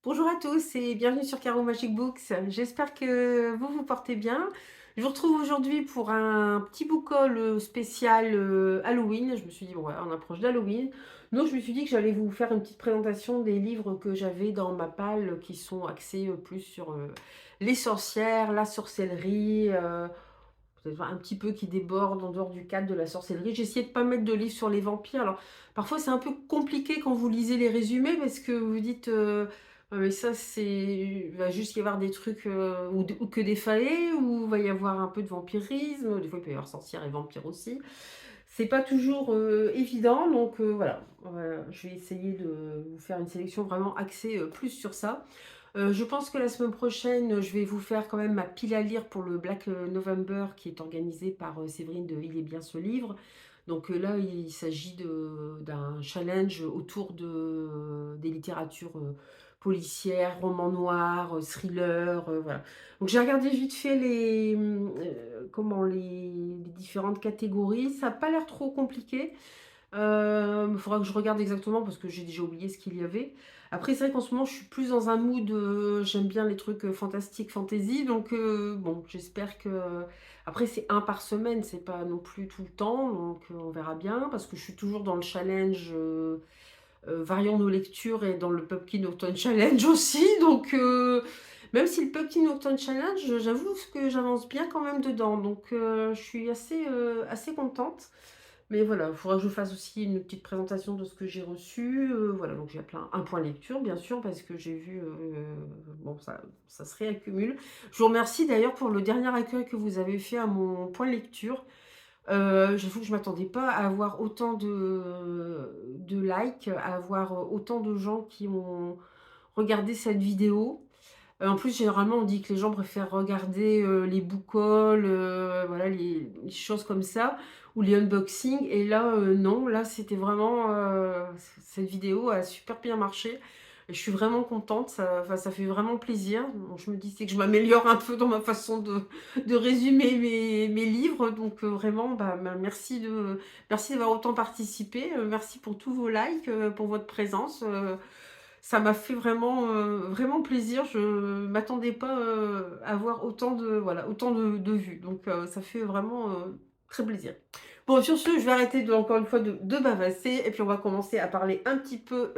Bonjour à tous et bienvenue sur Caro Magic Books. J'espère que vous vous portez bien. Je vous retrouve aujourd'hui pour un petit book haul spécial Halloween. Je me suis dit, bon, ouais, on approche d'Halloween. Donc, je me suis dit que j'allais vous faire une petite présentation des livres que j'avais dans ma palle qui sont axés plus sur les sorcières, la sorcellerie, peut-être un petit peu qui déborde en dehors du cadre de la sorcellerie. J'ai essayé de pas mettre de livres sur les vampires. Alors, parfois, c'est un peu compliqué quand vous lisez les résumés parce que vous vous dites, ouais, mais ça, c'est, il va juste y avoir des trucs ou que des faillés, ou il va y avoir un peu de vampirisme. Des fois, il peut y avoir sorcières et vampires aussi. C'est pas toujours évident, donc voilà. Je vais essayer de vous faire une sélection vraiment axée plus sur ça. Je pense que la semaine prochaine, je vais vous faire quand même ma pile à lire pour le Black November qui est organisé par Séverine de Il est bien ce livre. Donc là, il s'agit d'un challenge autour des littératures policières, romans noirs, thrillers, voilà. Donc j'ai regardé vite fait les différentes catégories. Ça n'a pas l'air trop compliqué. Il faudra que je regarde exactement parce que j'ai déjà oublié ce qu'il y avait. Après, c'est vrai qu'en ce moment, je suis plus dans un mood, j'aime bien les trucs fantastiques, fantasy. Donc, bon, j'espère que. Après, c'est un par semaine, c'est pas non plus tout le temps. Donc, on verra bien parce que je suis toujours dans le challenge Varions nos lectures et dans le Pumpkin Autumn Challenge aussi. Donc, même si le Pumpkin Autumn Challenge, j'avoue que j'avance bien quand même dedans. Donc, je suis assez contente. Mais voilà, il faudra que je fasse aussi une petite présentation de ce que j'ai reçu. Voilà, donc j'ai plein un point lecture, bien sûr, parce que j'ai vu, bon, ça se réaccumule. Je vous remercie d'ailleurs pour le dernier accueil que vous avez fait à mon point lecture. J'avoue que je ne m'attendais pas à avoir autant de likes, à avoir autant de gens qui ont regardé cette vidéo. En plus, généralement, on dit que les gens préfèrent regarder les book hauls, voilà, les choses comme ça, ou les unboxings. Et là, non, là, c'était vraiment. Cette vidéo a super bien marché. Et je suis vraiment contente, enfin, ça fait vraiment plaisir. Bon, je me dis c'est que je m'améliore un peu dans ma façon de résumer mes livres. Donc, vraiment, merci d'avoir autant participé. Merci pour tous vos likes, pour votre présence. Ça m'a fait vraiment plaisir. Je m'attendais pas, à avoir autant de vues. Donc, ça fait vraiment, très plaisir. Bon, sur ce, je vais arrêter encore une fois de bavasser et puis on va commencer à parler un petit peu,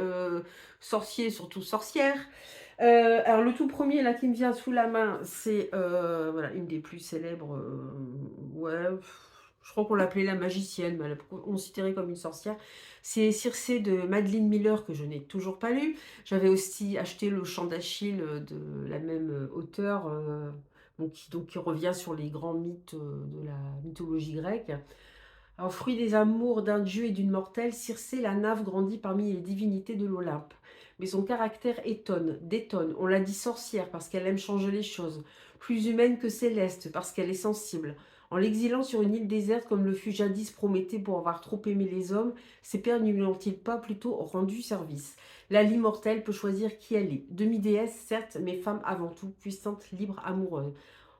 sorcier, surtout sorcière. Alors le tout premier là qui me vient sous la main, c'est, voilà, une des plus célèbres, ouais, je crois qu'on l'appelait la magicienne, mais elle est considérée comme une sorcière. C'est Circé de Madeleine Miller que je n'ai toujours pas lu. J'avais aussi acheté Le Chant d'Achille de la même auteure, qui revient sur les grands mythes de la mythologie grecque. Alors, fruit des amours d'un dieu et d'une mortelle, Circé la Nave grandit parmi les divinités de l'Olympe. Mais son caractère détonne. On la dit sorcière parce qu'elle aime changer les choses, plus humaine que céleste parce qu'elle est sensible. En l'exilant sur une île déserte comme le fut jadis Prométhée pour avoir trop aimé les hommes, ses pères ne lui ont-ils pas plutôt rendu service? La l'immortelle peut choisir qui elle est. Demi-déesse, certes, mais femme avant tout, puissante, libre, amoureuse.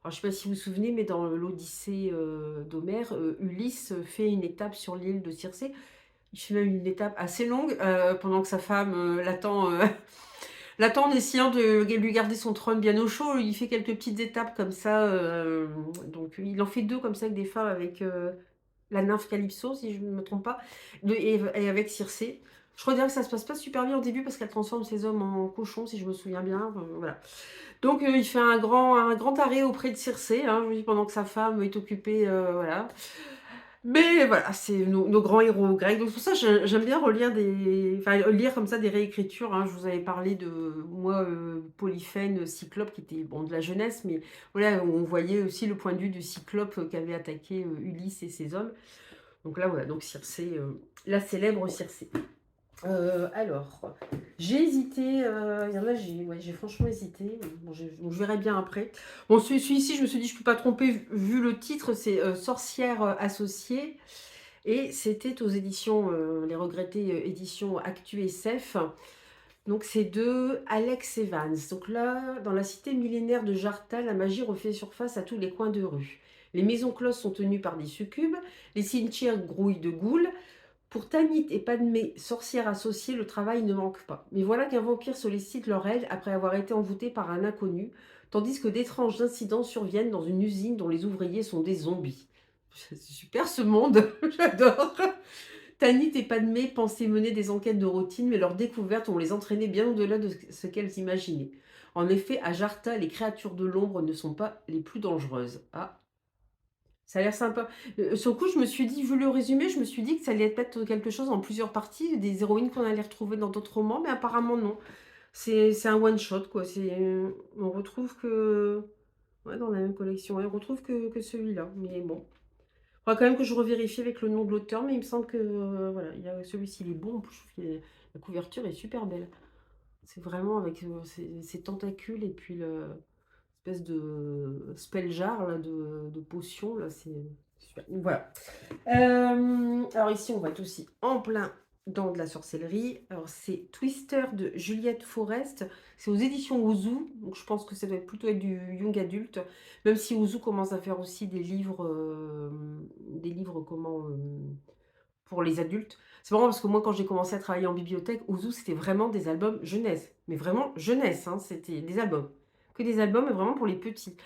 Alors, je ne sais pas si vous vous souvenez, mais dans l'Odyssée d'Homère, Ulysse fait une étape sur l'île de Circé. Il fait même une étape assez longue pendant que sa femme l'attend en essayant de lui garder son trône bien au chaud. Il fait quelques petites étapes comme ça. Donc, il en fait deux comme ça avec des femmes, avec la nymphe Calypso, si je ne me trompe pas, et avec Circé. Je crois d'ailleurs que ça se passe pas super bien au début parce qu'elle transforme ses hommes en cochons, si je me souviens bien. Voilà. Donc, il fait un grand arrêt auprès de Circé, hein, pendant que sa femme est occupée, voilà. Mais voilà, c'est nos grands héros grecs. Donc, c'est pour ça, j'aime bien lire comme ça des réécritures, hein. Je vous avais parlé de, moi, Polyphène, Cyclope, qui était, bon, de la jeunesse, mais voilà, où on voyait aussi le point de vue du Cyclope qui avait attaqué Ulysse et ses hommes. Donc là, voilà, donc Circé, la célèbre Circé. Alors, j'ai hésité, là j'ai franchement hésité. Bon, je verrai bien après. Bon, celui-ci, je me suis dit, je ne peux pas tromper vu le titre, c'est Sorcière associée. Et c'était aux éditions, les regrettées éditions Actu SF. Donc c'est de Alex Evans. Donc là, dans la cité millénaire de Jarta, la magie refait surface à tous les coins de rue. Les maisons closes sont tenues par des succubes, les cimetières grouillent de ghouls. Pour Tanit et Padmé, sorcières associées, le travail ne manque pas. Mais voilà qu'un vampire sollicite leur aide après avoir été envoûté par un inconnu, tandis que d'étranges incidents surviennent dans une usine dont les ouvriers sont des zombies. C'est super ce monde, j'adore. Tanit et Padmé pensaient mener des enquêtes de routine, mais leurs découvertes ont les entraînées bien au-delà de ce qu'elles imaginaient. En effet, à Jarta, les créatures de l'ombre ne sont pas les plus dangereuses. Ah, ça a l'air sympa. Sur le coup, je me suis dit, vu le résumé, je me suis dit que ça allait être peut-être quelque chose en plusieurs parties, des héroïnes qu'on allait retrouver dans d'autres romans, mais apparemment non. C'est un one-shot, quoi. On retrouve que... Ouais, dans la même collection, ouais, on retrouve que celui-là. Mais bon, faudra quand même que je revérifie avec le nom de l'auteur, mais il me semble que voilà, celui-ci il est bon. En plus, je trouve que la couverture est super belle. C'est vraiment avec ses tentacules et puis le espèce de spell jar là, de potion là, c'est super. Voilà. Alors ici, on va être aussi en plein dans de la sorcellerie. Alors c'est Twister de Juliette Forest. C'est aux éditions Ozu. Donc je pense que ça doit plutôt être du young adulte. Même si Ozu commence à faire aussi des livres comment, pour les adultes. C'est marrant parce que moi, quand j'ai commencé à travailler en bibliothèque, Ozu, c'était vraiment des albums jeunesse. Mais vraiment jeunesse, hein, c'était des albums. Que des albums, mais vraiment pour les petits.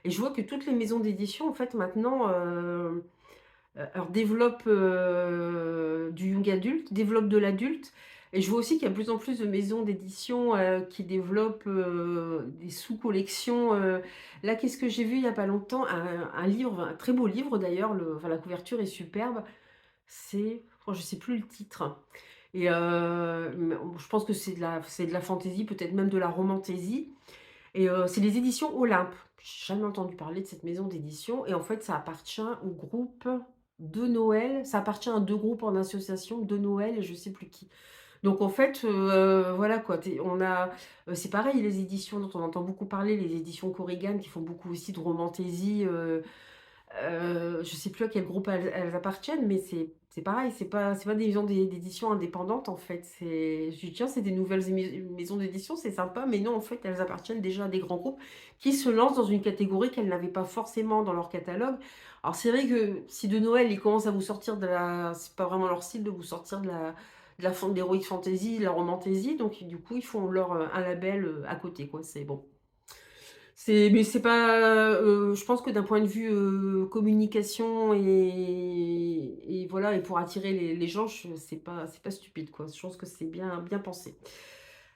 Et je vois que toutes les maisons d'édition, en fait, maintenant, alors développent du young adulte, développent de l'adulte. Et je vois aussi qu'il y a de plus en plus de maisons d'édition qui développent des sous-collections. Là, qu'est-ce que j'ai vu il n'y a pas longtemps? Un livre, un très beau livre d'ailleurs, enfin, la couverture est superbe. C'est, oh, je sais plus le titre. Et je pense que c'est de la fantaisie, peut-être même de la romantaisie. Et c'est les éditions Olympe. J'ai jamais entendu parler de cette maison d'édition. Et en fait, ça appartient au groupe de Noël. Ça appartient à deux groupes en association, de Noël et je sais plus qui. Donc en fait, voilà quoi. C'est pareil, les éditions dont on entend beaucoup parler, les éditions Corrigan qui font beaucoup aussi de romantaisie. Je sais plus à quel groupe elles appartiennent, mais c'est pareil, c'est pas des maisons d'édition indépendantes en fait. Je dis tiens, c'est des nouvelles maisons d'édition, c'est sympa, mais non, en fait, elles appartiennent déjà à des grands groupes qui se lancent dans une catégorie qu'elles n'avaient pas forcément dans leur catalogue. Alors c'est vrai que si de Noël, ils commencent à vous sortir c'est pas vraiment leur style de vous sortir de l'heroic fantasy, de la romantaisie, donc du coup, ils font un label à côté, quoi, c'est bon. Mais c'est pas, je pense que d'un point de vue, communication et voilà et pour attirer les gens, c'est pas stupide, quoi. Je pense que c'est bien pensé.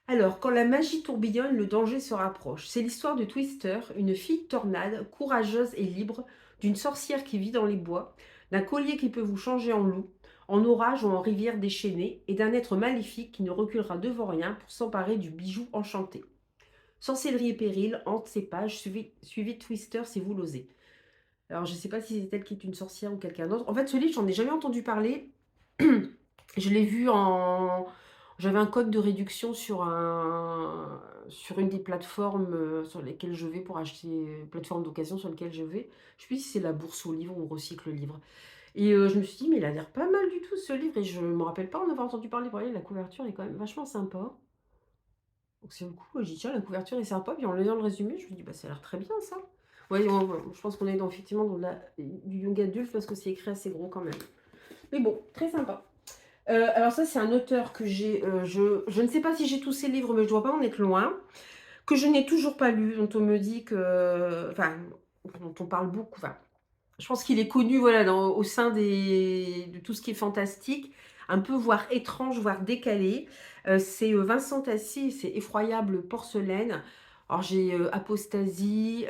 Alors, quand la magie tourbillonne, le danger se rapproche. C'est l'histoire de Twister, une fille tornade, courageuse et libre, d'une sorcière qui vit dans les bois, d'un collier qui peut vous changer en loup, en orage ou en rivière déchaînée, et d'un être maléfique qui ne reculera devant rien pour s'emparer du bijou enchanté. Sorcellerie et péril hante ces pages, suivi de Twister si vous l'osez. Alors, je ne sais pas si c'est elle qui est une sorcière ou quelqu'un d'autre. En fait, ce livre, j'en ai jamais entendu parler. Je l'ai vu en... J'avais un code de réduction sur une des plateformes sur lesquelles je vais pour acheter, plateforme d'occasion sur lesquelles je vais. Je ne sais plus si c'est la bourse au livre ou recycle livre. Et je me suis dit, mais il a l'air pas mal du tout ce livre. Et je ne me rappelle pas en avoir entendu parler. Vous voyez, la couverture est quand même vachement sympa. Donc c'est le coup, j'ai dit, tiens, la couverture est sympa. Puis en lisant le résumé, je me dis, bah ça a l'air très bien ça. Ouais, je pense qu'on est effectivement dans du young adulte parce que c'est écrit assez gros quand même. Mais bon, très sympa. Alors ça, c'est un auteur que j'ai... je ne sais pas si j'ai tous ses livres, mais je ne dois pas en être loin. Que je n'ai toujours pas lu, dont on me dit que... Enfin, dont on parle beaucoup. Enfin, je pense qu'il est connu voilà, au sein de tout ce qui est fantastique, un peu voire étrange, voire décalé. C'est Vincent Tassi, c'est Effroyable porcelaine. Alors j'ai Apostasie,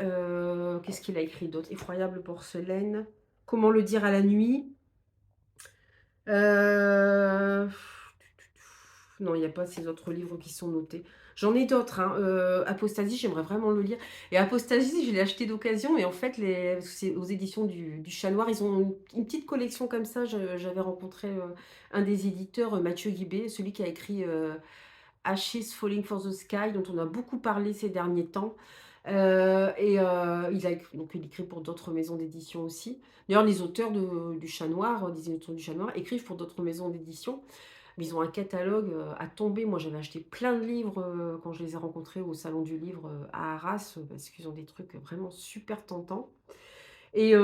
qu'est-ce qu'il a écrit d'autre? Effroyable porcelaine, Comment le dire à la nuit. Euh, Non, il n'y a pas ces autres livres qui sont notés. J'en ai d'autres. Hein. Apostasie, j'aimerais vraiment le lire. Et Apostasie, je l'ai acheté d'occasion. Et en fait, c'est aux éditions du Chat Noir. Ils ont une petite collection comme ça. J'avais rencontré un des éditeurs, Mathieu Guibé, celui qui a écrit Ashes Falling for the Sky, dont on a beaucoup parlé ces derniers temps. Donc il écrit pour d'autres maisons d'édition aussi. D'ailleurs, les auteurs du Chat Noir, des éditions du Chat Noir, écrivent pour d'autres maisons d'édition. Mais ils ont un catalogue à tomber. Moi, j'avais acheté plein de livres quand je les ai rencontrés au Salon du Livre à Arras, parce qu'ils ont des trucs vraiment super tentants. Et ils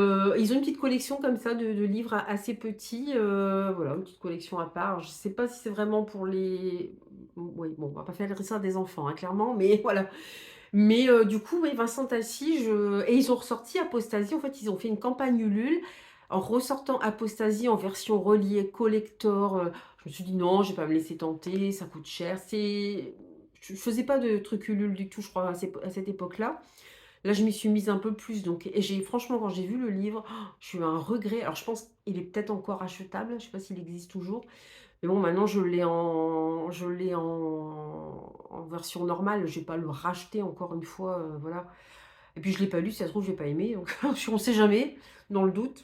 ont une petite collection comme ça de livres assez petits, voilà, une petite collection à part. Je ne sais pas si c'est vraiment pour les oui, bon, on va pas faire ça à des enfants, hein, clairement, mais voilà. Mais du coup, oui, Vincent Tassi, et ils ont ressorti Apostasie. En fait, ils ont fait une campagne Ulule en ressortant Apostasie en version reliée collector, je me suis dit: «Non, je vais pas me laisser tenter, ça coûte cher». Je faisais pas de trucs Ulule du tout, je crois, à cette époque-là. Là, je m'y suis mise un peu plus, donc et j'ai franchement, quand j'ai vu le livre, j'ai eu un regret. Alors je pense qu'il est peut-être encore achetable, je ne sais pas s'il existe toujours. Mais bon, maintenant je l'ai en version normale, je vais pas le racheter encore une fois, voilà. Et puis je l'ai pas lu, si ça se trouve je vais pas aimer, donc on ne sait jamais, dans le doute.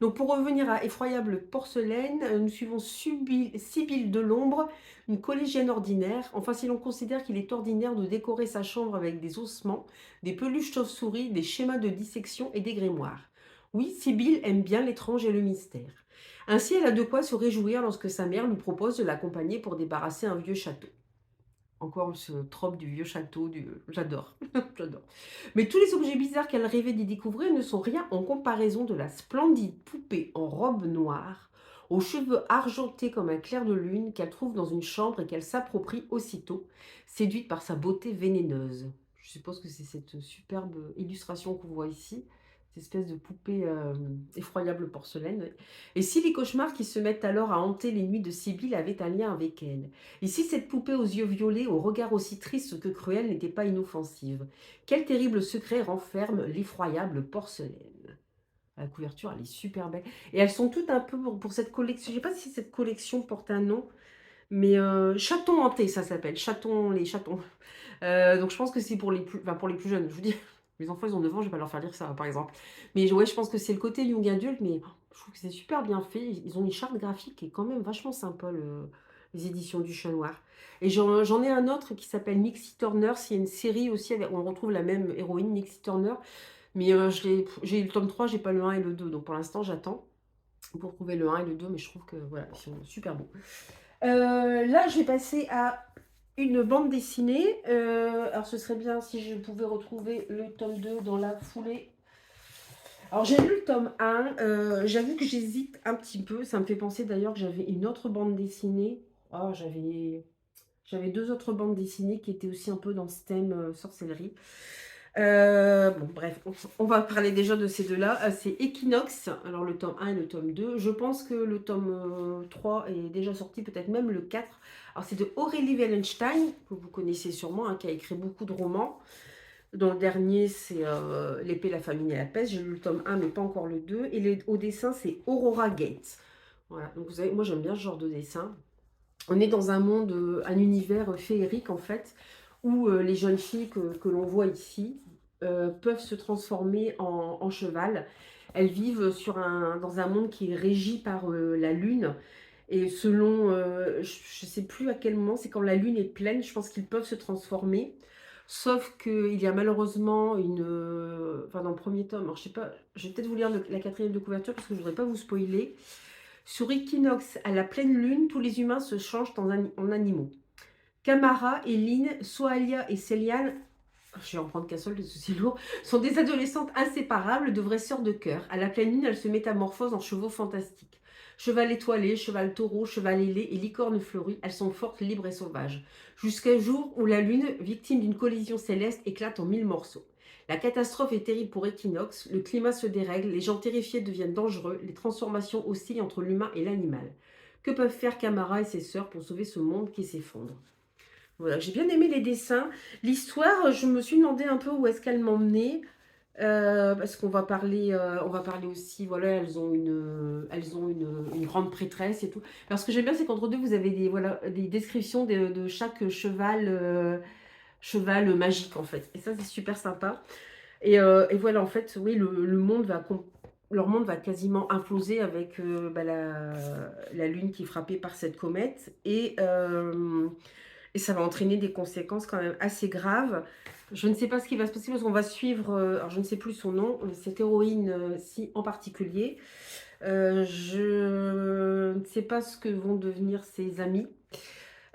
Donc pour revenir à Effroyable porcelaine, nous suivons Sibylle Delombre, une collégienne ordinaire. Enfin, si l'on considère qu'il est ordinaire de décorer sa chambre avec des ossements, des peluches chauves-souris, des schémas de dissection et des grimoires. Oui, Sibylle aime bien l'étrange et le mystère. Ainsi, elle a de quoi se réjouir lorsque sa mère lui propose de l'accompagner pour débarrasser un vieux château. Encore ce trope du vieux château, j'adore, j'adore. Mais tous les objets bizarres qu'elle rêvait d'y découvrir ne sont rien en comparaison de la splendide poupée en robe noire, aux cheveux argentés comme un clair de lune, qu'elle trouve dans une chambre et qu'elle s'approprie aussitôt, séduite par sa beauté vénéneuse. Je suppose que c'est cette superbe illustration qu'on voit ici, cette espèce de poupée effroyable porcelaine. Et si les cauchemars qui se mettent alors à hanter les nuits de Sibylle avaient un lien avec elle? Et si cette poupée aux yeux violets, au regard aussi triste que cruel, n'était pas inoffensive? Quel terrible secret renferme l'effroyable porcelaine? La couverture, elle est super belle. Et elles sont toutes un peu pour cette collection. Je ne sais pas si cette collection porte un nom, mais Chaton hanté, ça s'appelle. Les chatons. Donc je pense que c'est pour les plus jeunes. Je vous dis, mes enfants, ils ont 9 ans, je vais pas leur faire lire ça, par exemple. Mais ouais, je pense que c'est le côté young adulte, mais je trouve que c'est super bien fait. Ils ont une charte graphique qui est quand même vachement sympa, les éditions du Chat Noir. Et j'en ai un autre qui s'appelle Nixie Turner. C'est une série aussi où on retrouve la même héroïne, Nixie Turner. Mais j'ai le tome 3, j'ai pas le 1 et le 2. Donc pour l'instant, j'attends pour trouver le 1 et le 2. Mais je trouve que voilà, ils sont super beaux. Là, je vais passer à une bande dessinée. Alors, ce serait bien si je pouvais retrouver le tome 2 dans la foulée. Alors, j'ai lu le tome 1. J'avoue que j'hésite un petit peu. Ça me fait penser d'ailleurs que j'avais une autre bande dessinée. Oh, j'avais deux autres bandes dessinées qui étaient aussi un peu dans ce thème sorcellerie. Bon, bref, on va parler déjà de ces deux-là. C'est Equinox, alors le tome 1 et le tome 2. Je pense que le tome 3 est déjà sorti, peut-être même le 4. Alors, c'est de Aurélie Wellenstein, que vous connaissez sûrement, hein, qui a écrit beaucoup de romans. Dans le dernier, c'est L'épée, la famine et la peste. J'ai lu le tome 1, mais pas encore le 2. Et au dessin, c'est Aurora Gates. Voilà, donc vous savez, moi j'aime bien ce genre de dessin. On est dans un monde, un univers féerique en fait, où les jeunes filles que l'on voit ici peuvent se transformer en cheval. Elles vivent dans un monde qui est régi par la lune. Et selon, je ne sais plus à quel moment, c'est quand la lune est pleine, je pense qu'ils peuvent se transformer. Sauf qu'il y a malheureusement enfin dans le premier tome, alors je sais pas, je vais peut-être vous lire la quatrième de couverture parce que je ne voudrais pas vous spoiler. Sur Equinox, à la pleine lune, tous les humains se changent en animaux. Camara, Eline, Soalia et Céliane, je vais en prendre qu'un seul, c'est aussi lourd, sont des adolescentes inséparables, de vraies sœurs de cœur. À la pleine lune, elles se métamorphosent en chevaux fantastiques. Cheval étoilé, cheval taureau, cheval ailé et licorne fleurie, elles sont fortes, libres et sauvages. Jusqu'un jour où la lune, victime d'une collision céleste, éclate en 1000 morceaux. La catastrophe est terrible pour Equinox, le climat se dérègle, les gens terrifiés deviennent dangereux, les transformations oscillent entre l'humain et l'animal. Que peuvent faire Camara et ses sœurs pour sauver ce monde qui s'effondre? Voilà, j'ai bien aimé les dessins. L'histoire, je me suis demandé un peu où est-ce qu'elle m'emmenait. Parce on va parler aussi, voilà, elles ont une grande prêtresse et tout. Alors ce que j'aime bien, c'est qu'entre deux, vous avez des descriptions de chaque cheval magique en fait. Et ça, c'est super sympa. Et voilà, en fait, oui, leur monde va quasiment imploser avec la Lune qui est frappée par cette comète. Et ça va entraîner des conséquences quand même assez graves. Je ne sais pas ce qui va se passer parce qu'on va suivre, alors je ne sais plus son nom, cette héroïne-ci en particulier. Je ne sais pas ce que vont devenir ses amis.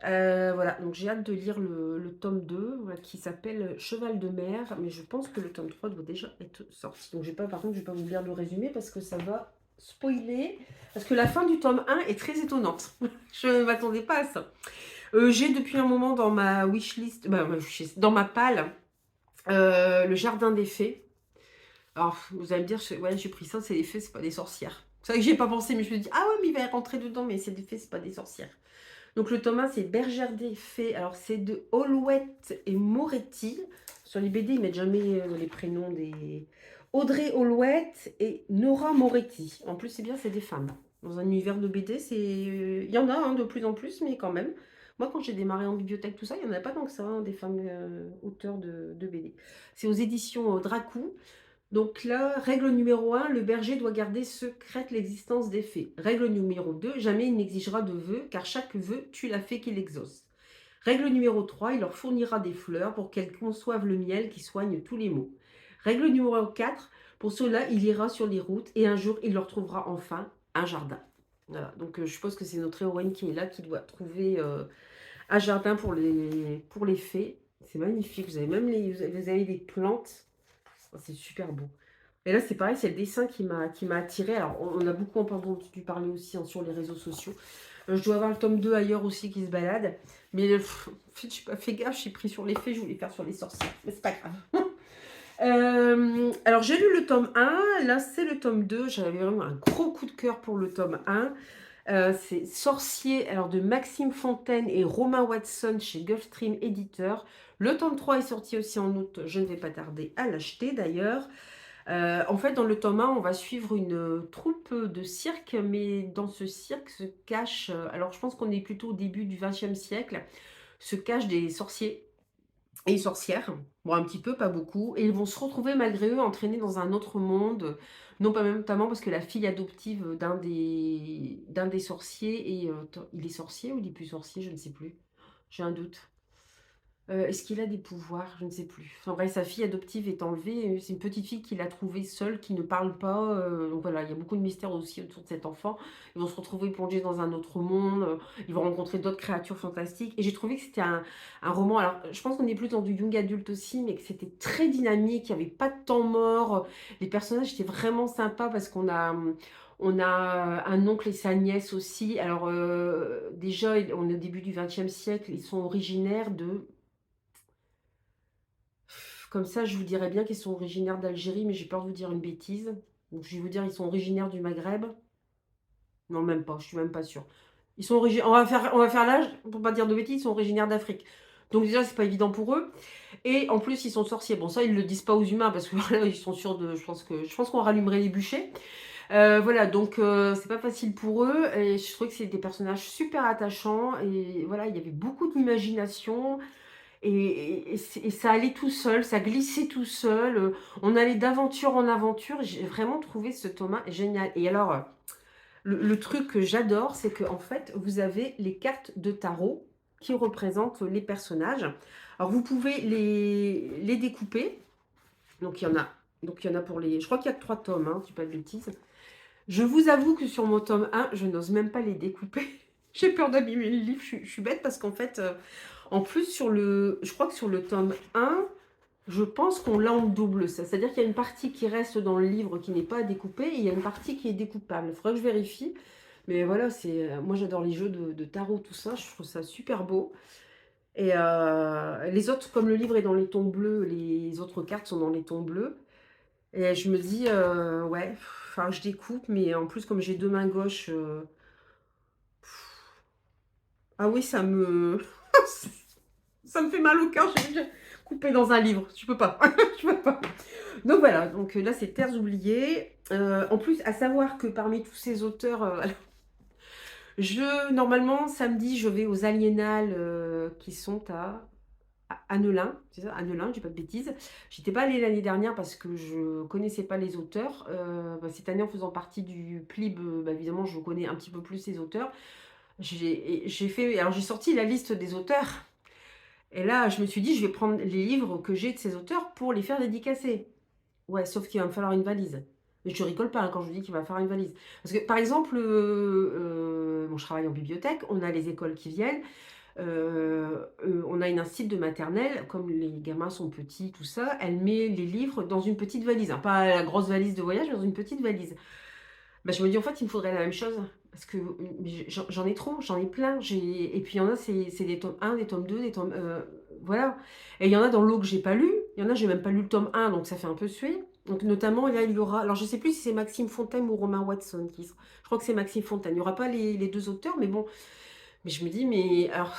Voilà, donc j'ai hâte de lire le tome 2, voilà, qui s'appelle Cheval de mer, mais je pense que le tome 3 doit déjà être sorti. Donc par contre, je vais pas vous lire le résumé parce que ça va spoiler. Parce que la fin du tome 1 est très étonnante. Je ne m'attendais pas à ça. J'ai depuis un moment dans ma wishlist, dans ma palle, le Jardin des Fées. Alors, vous allez me dire, ouais, j'ai pris ça, c'est des fées, c'est pas des sorcières. C'est vrai que j'y ai pas pensé, mais je me dis, ah ouais, mais il va rentrer dedans, mais c'est des fées, c'est pas des sorcières. Donc le tome 1, c'est Bergère des Fées. Alors c'est de Holouette et Moretti. Sur les BD, ils mettent jamais les prénoms des... Audrey Hollouette et Nora Moretti. En plus, c'est bien, c'est des femmes. Dans un univers de BD, c'est... Il y en a de plus en plus, mais quand même. Moi, quand j'ai démarré en bibliothèque, tout ça, il n'y en a pas tant que ça, des femmes auteurs de BD. C'est aux éditions Dracou. Donc là, règle numéro 1, le berger doit garder secrète l'existence des fées. Règle numéro 2, jamais il n'exigera de vœux, car chaque vœu tue la fée qu'il exauce. Règle numéro 3, il leur fournira des fleurs pour qu'elles conçoivent le miel qui soigne tous les maux. Règle numéro 4, pour cela, il ira sur les routes et un jour, il leur trouvera enfin un jardin. Voilà, donc je suppose que c'est notre héroïne qui est là, qui doit trouver un jardin pour les fées. C'est magnifique, vous avez même vous avez des plantes. Oh, c'est super beau. Et là, c'est pareil, c'est le dessin qui m'a attiré. Alors, on a beaucoup entendu parler aussi sur les réseaux sociaux. Je dois avoir le tome 2 ailleurs aussi qui se balade. Mais en fait, je n'ai pas fait gaffe, j'ai pris sur les fées, je voulais faire sur les sorcières. Mais c'est pas grave. Alors, j'ai lu le tome 1. Là, c'est le tome 2. J'avais vraiment un gros coup de cœur pour le tome 1. C'est Sorcier alors de Maxime Fontaine et Romain Watson chez Gulfstream Éditeur. Le tome 3 est sorti aussi en août. Je ne vais pas tarder à l'acheter d'ailleurs. En fait, dans le tome 1, on va suivre une troupe de cirque, mais dans ce cirque se cache, alors je pense qu'on est plutôt au début du XXe siècle, se cachent des sorciers et sorcières, bon un petit peu, pas beaucoup, et ils vont se retrouver malgré eux entraînés dans un autre monde, non pas même notamment parce que la fille adoptive d'un des sorciers, il est sorcier ou il est plus sorcier, je ne sais plus, j'ai un doute. Est-ce qu'il a des pouvoirs? Je ne sais plus. Enfin bref, sa fille adoptive est enlevée. C'est une petite fille qu'il a trouvée seule, qui ne parle pas. Donc voilà, il y a beaucoup de mystères aussi autour de cet enfant. Ils vont se retrouver plongés dans un autre monde. Ils vont rencontrer d'autres créatures fantastiques. Et j'ai trouvé que c'était un roman. Alors, je pense qu'on est plus dans du young adulte aussi, mais que c'était très dynamique. Il n'y avait pas de temps mort. Les personnages étaient vraiment sympas parce on a un oncle et sa nièce aussi. Alors, déjà, on est au début du XXe siècle. Ils sont originaires de... Comme ça, je vous dirais bien qu'ils sont originaires d'Algérie, mais j'ai peur de vous dire une bêtise. Donc, je vais vous dire, ils sont originaires du Maghreb. Non, même pas, je suis même pas sûre. Ils sont originaires, on va faire l'âge, pour pas dire de bêtises, ils sont originaires d'Afrique. Donc déjà, c'est pas évident pour eux. Et en plus, ils sont sorciers. Bon, ça, ils le disent pas aux humains, parce que voilà, ils sont sûrs de... Je pense qu'on rallumerait les bûchers. Voilà, donc c'est pas facile pour eux. Et je trouve que c'est des personnages super attachants. Et voilà, il y avait beaucoup d'imagination. Et ça allait tout seul, ça glissait tout seul. On allait d'aventure en aventure. J'ai vraiment trouvé ce Thomas génial. Et alors, le truc que j'adore, c'est qu'en fait, vous avez les cartes de tarot qui représentent les personnages. Alors, vous pouvez les découper. Donc, il y en a. Donc, il y en a pour les... Je crois qu'il y a que 3 tomes, hein, si je dis pas de bêtises. Je vous avoue que sur mon tome 1, je n'ose même pas les découper. J'ai peur d'abîmer le livre. Je suis bête parce qu'en fait... en plus, je crois que sur le tome 1, je pense qu'on l'a en double. C'est-à-dire qu'il y a une partie qui reste dans le livre qui n'est pas découpée et il y a une partie qui est découpable. Il faudrait que je vérifie. Mais voilà, moi j'adore les jeux de tarot, tout ça. Je trouve ça super beau. Et les autres, comme le livre est dans les tons bleus, les autres cartes sont dans les tons bleus. Et je me dis, ouais, enfin je découpe, mais en plus comme j'ai deux mains gauches, ah oui, ça me fait mal au cœur. J'ai coupé dans un livre. Je peux pas. Je peux pas. Donc voilà. Donc là, c'est Terres oubliées. En plus, à savoir que parmi tous ces auteurs, normalement, samedi, je vais aux Aliénales qui sont à Annelin. C'est ça, Annelin, je dis pas de bêtises. J'étais pas allée l'année dernière parce que je connaissais pas les auteurs. Cette année, en faisant partie du PLIB, évidemment, je connais un petit peu plus les auteurs. Alors j'ai sorti la liste des auteurs. Et là, je me suis dit, je vais prendre les livres que j'ai de ces auteurs pour les faire dédicacer. Ouais, sauf qu'il va me falloir une valise. Mais je rigole pas hein, quand je dis qu'il va falloir une valise. Parce que, par exemple, bon, je travaille en bibliothèque, on a les écoles qui viennent. On a une institut de maternelle, comme les gamins sont petits, tout ça, elle met les livres dans une petite valise, hein, pas la grosse valise de voyage, mais dans une petite valise. Bah, je me dis: «En fait, il me faudrait la même chose» parce que, mais j'en ai trop, j'en ai plein, et puis il y en a, c'est des tomes 1, des tomes 2, des tomes, voilà, et il y en a dans l'eau que j'ai pas lu, il y en a, j'ai même pas lu le tome 1, donc ça fait un peu suer. Donc notamment, là, il y aura, alors je sais plus si c'est Maxime Fontaine ou Romain Watson qui sera, je crois que c'est Maxime Fontaine. Il y aura pas les 2 auteurs, mais bon, mais je me dis: «Mais alors»,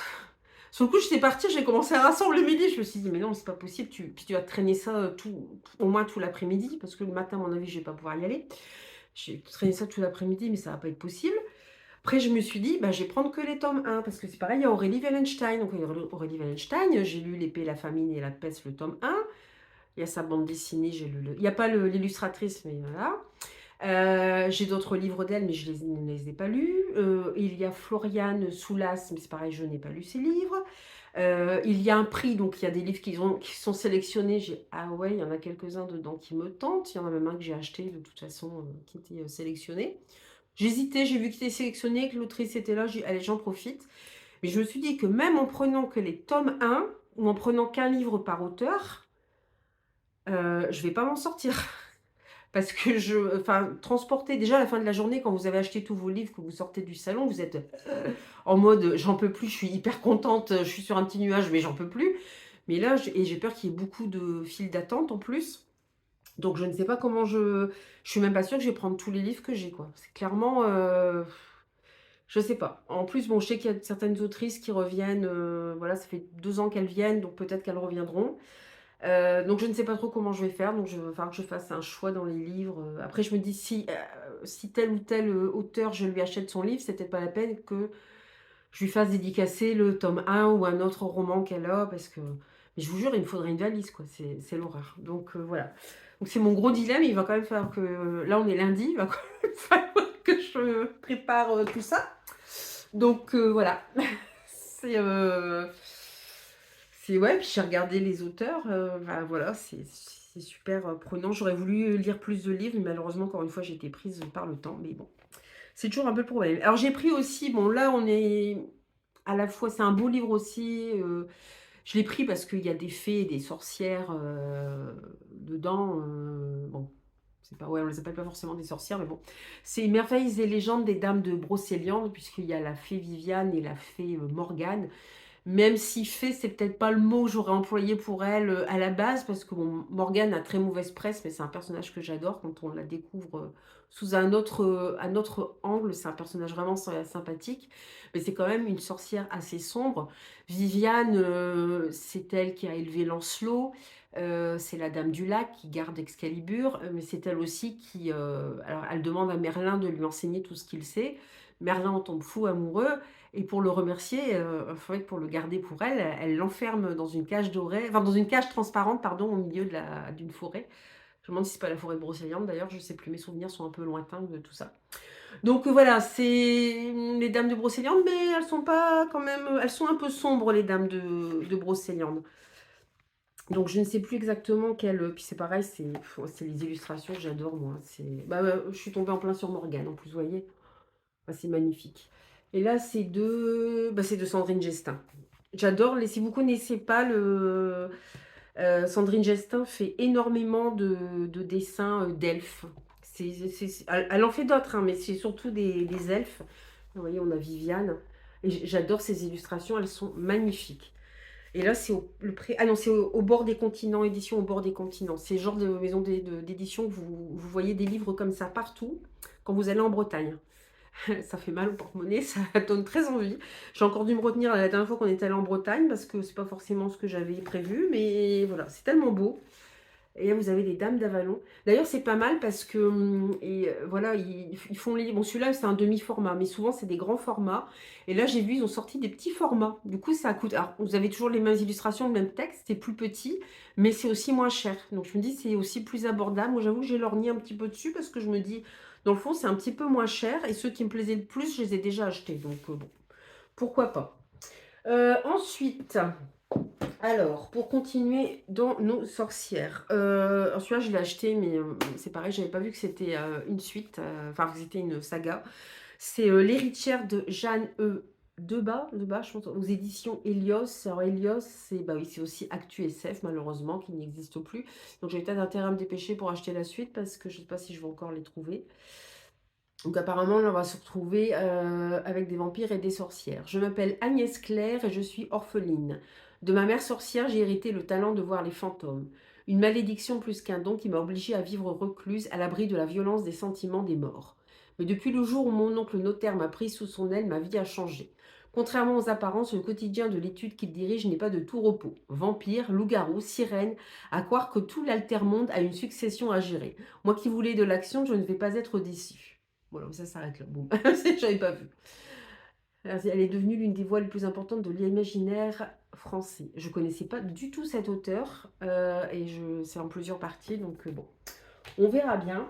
sur le coup, j'étais partie, j'ai commencé à rassembler mes livres, je me suis dit: «Mais non, c'est pas possible, tu vas traîner ça, au moins tout l'après-midi», parce que le matin, à mon avis, je vais pas pouvoir y aller. J'ai traîné ça tout l'après-midi, mais ça va pas être possible. Après, je me suis dit: «Bah, je vais prendre que les tomes 1», parce que c'est pareil, il y a Aurélie Wallenstein. Donc Aurélie Wallenstein, j'ai lu L'épée, la famine et la peste, le tome 1. Il y a sa bande dessinée, j'ai lu il y a pas l'illustratrice, mais voilà. J'ai d'autres livres d'elle, mais je ne les ai pas lus. Il y a Floriane Soulas, mais c'est pareil, je n'ai pas lu ses livres. Il y a un prix, donc il y a des livres qui sont sélectionnés. Ah ouais, il y en a quelques-uns dedans qui me tentent. Il y en a même un que j'ai acheté de toute façon, qui était sélectionné. J'hésitais, j'ai vu qu'il était sélectionné, que l'autrice était là, j'ai dit: «Allez, j'en profite». Mais je me suis dit que même en prenant que les tomes 1, ou en prenant qu'un livre par auteur, je vais pas m'en sortir. Parce que enfin, transporter déjà à la fin de la journée, quand vous avez acheté tous vos livres, que vous sortez du salon, vous êtes, en mode, «J'en peux plus, je suis hyper contente, je suis sur un petit nuage, mais j'en peux plus». Mais là, j'ai peur qu'il y ait beaucoup de files d'attente en plus. Donc je ne sais pas comment je suis même pas sûre que je vais prendre tous les livres que j'ai, quoi. C'est clairement, je sais pas. En plus, bon, je sais qu'il y a certaines autrices qui reviennent, voilà, ça fait 2 ans qu'elles viennent, donc peut-être qu'elles reviendront. Donc je ne sais pas trop comment je vais faire, donc il va falloir que je fasse un choix dans les livres. Après je me dis, si tel ou tel, auteur, je lui achète son livre, c'est peut-être pas la peine que je lui fasse dédicacer le tome 1 ou un autre roman qu'elle a, parce que, mais je vous jure, il me faudrait une valise, quoi, c'est l'horreur. Donc voilà. Donc c'est mon gros dilemme, il va quand même falloir que, là on est lundi, il va quand même falloir que je prépare, tout ça. Donc voilà. C'est, ouais, puis j'ai regardé les auteurs, bah, voilà, c'est super, prenant. J'aurais voulu lire plus de livres, mais malheureusement, encore une fois, j'ai été prise par le temps, mais bon, c'est toujours un peu le problème. Alors j'ai pris aussi, bon là, on est à la fois, c'est un beau livre aussi, je l'ai pris parce qu'il y a des fées et des sorcières, dedans, bon, c'est pas, ouais, on les appelle pas forcément des sorcières, mais bon. C'est Merveilles et légendes des dames de Brocéliande, puisqu'il y a la fée Viviane et la fée, Morgane. Même si fée, c'est peut-être pas le mot que j'aurais employé pour elle, à la base, parce que bon, Morgane a très mauvaise presse, mais c'est un personnage que j'adore quand on la découvre, sous un autre angle. C'est un personnage vraiment sympathique, mais c'est quand même une sorcière assez sombre. Viviane, c'est elle qui a élevé Lancelot, c'est la dame du lac qui garde Excalibur, mais c'est elle aussi qui, alors elle demande à Merlin de lui enseigner tout ce qu'il sait. Merlin en tombe fou amoureux, et pour le remercier, en fait, pour le garder pour elle, elle l'enferme dans une cage dorée, enfin dans une cage transparente, pardon, au milieu d'une forêt. Je me demande si c'est pas la forêt de Brocéliande d'ailleurs, je sais plus, mes souvenirs sont un peu lointains de tout ça. Donc voilà, c'est, les dames de Brocéliande, mais elles sont pas quand même, elles sont un peu sombres, les dames de Brocéliande. Donc je ne sais plus exactement quelle, puis c'est pareil, c'est les illustrations que j'adore moi. Bah, je suis tombée en plein sur Morgane en plus, vous voyez? Ah, c'est magnifique. Et là, c'est de Sandrine Gestin. J'adore si vous connaissez pas Sandrine Gestin fait énormément de dessins, d'elfes. Elle en fait d'autres, hein, mais c'est surtout des elfes. Vous voyez, on a Viviane. Et j'adore ces illustrations, elles sont magnifiques. Et là, c'est ah non, c'est au bord des continents, édition au bord des continents. C'est le genre de maison d'édition que vous voyez des livres comme ça partout quand vous allez en Bretagne. Ça fait mal au porte-monnaie, ça donne très envie. J'ai encore dû me retenir la dernière fois qu'on est allé en Bretagne, parce que c'est pas forcément ce que j'avais prévu, mais voilà, c'est tellement beau. Et là, vous avez les Dames d'Avalon. D'ailleurs, c'est pas mal parce que, voilà, ils font les. Bon, celui-là, c'est un demi-format, mais souvent, c'est des grands formats. Et là, j'ai vu, ils ont sorti des petits formats. Du coup, ça coûte. Alors, vous avez toujours les mêmes illustrations, le même texte, c'est plus petit, mais c'est aussi moins cher. Donc, je me dis, c'est aussi plus abordable. Moi, j'avoue que j'ai lorgné un petit peu dessus parce que je me dis, dans le fond, c'est un petit peu moins cher. Et ceux qui me plaisaient le plus, je les ai déjà achetés. Donc, bon, pourquoi pas. Ensuite. Alors, pour continuer dans nos sorcières, alors celui-là, je l'ai acheté, mais c'est pareil, j'avais pas vu que c'était une suite, enfin que c'était une saga. C'est L'héritière de Jeanne E. de bas, je pense, aux éditions Helios. Alors Helios, c'est bah oui, c'est aussi Actu SF, malheureusement, qui n'existe plus. Donc j'ai peut-être intérêt à me dépêcher pour acheter la suite parce que je ne sais pas si je vais encore les trouver. Donc apparemment, là, on va se retrouver avec des vampires et des sorcières. Je m'appelle Agnès Claire et je suis orpheline. De ma mère sorcière, j'ai hérité le talent de voir les fantômes. Une malédiction plus qu'un don qui m'a obligée à vivre recluse à l'abri de la violence des sentiments des morts. Mais depuis le jour où mon oncle notaire m'a pris sous son aile, ma vie a changé. Contrairement aux apparences, le quotidien de l'étude qu'il dirige n'est pas de tout repos. Vampires, loups-garous, sirènes, à croire que tout l'altermonde a une succession à gérer. Moi qui voulais de l'action, je ne vais pas être déçue. Voilà, ça s'arrête là. Bon, j'avais pas vu. Elle est devenue l'une des voix les plus importantes de l'imaginaire français. Je connaissais pas du tout cet auteur et c'est en plusieurs parties, donc bon, on verra bien.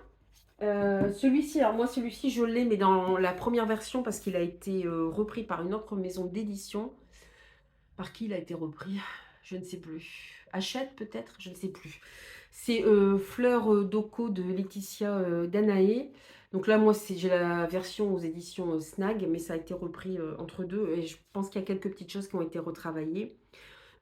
Celui-ci, alors moi celui-ci je l'ai, mais dans la première version parce qu'il a été repris par une autre maison d'édition. Par qui il a été repris? Je ne sais plus. Hachette peut-être? Je ne sais plus. C'est Fleur d'Oco de Laetitia Danaé. Donc là, moi, j'ai la version aux éditions Snag, mais ça a été repris entre deux. Et je pense qu'il y a quelques petites choses qui ont été retravaillées.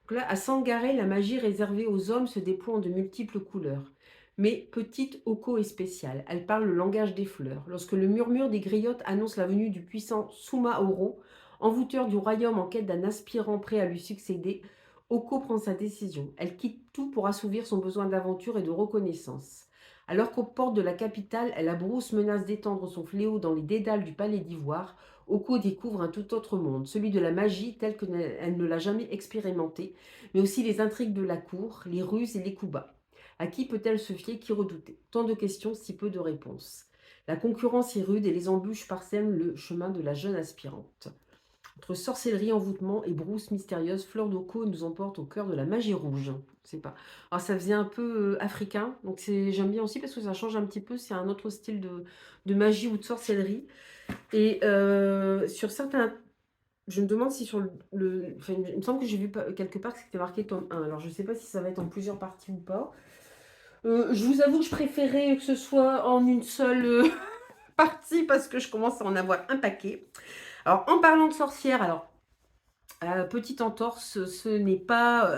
Donc là, à Sangaré, la magie réservée aux hommes se déploie en de multiples couleurs. Mais petite Oko est spéciale. Elle parle le langage des fleurs. Lorsque le murmure des griottes annonce la venue du puissant Suma Oro, envoûteur du royaume en quête d'un aspirant prêt à lui succéder, Oko prend sa décision. Elle quitte tout pour assouvir son besoin d'aventure et de reconnaissance. Alors qu'aux portes de la capitale, la brousse menace d'étendre son fléau dans les dédales du palais d'Ivoire, Oko découvre un tout autre monde, celui de la magie telle qu'elle ne l'a jamais expérimenté, mais aussi les intrigues de la cour, les ruses et les coups bas. À qui peut-elle se fier, qui redouter? Tant de questions, si peu de réponses. La concurrence est rude et les embûches parsèment le chemin de la jeune aspirante. Entre sorcellerie, envoûtement et brousse mystérieuse, Fleur d'Oko nous emporte au cœur de la magie rouge. C'est pas. Alors ça faisait un peu africain, donc j'aime bien aussi parce que ça change un petit peu. C'est un autre style de magie ou de sorcellerie. Et sur certains, je me demande si sur enfin, il me semble que j'ai vu quelque part que c'était marqué tome 1. Alors je ne sais pas si ça va être en plusieurs parties ou pas. Je vous avoue que je préférais que ce soit en une seule partie parce que je commence à en avoir un paquet. Alors en parlant de sorcières, alors petite entorse, ce n'est pas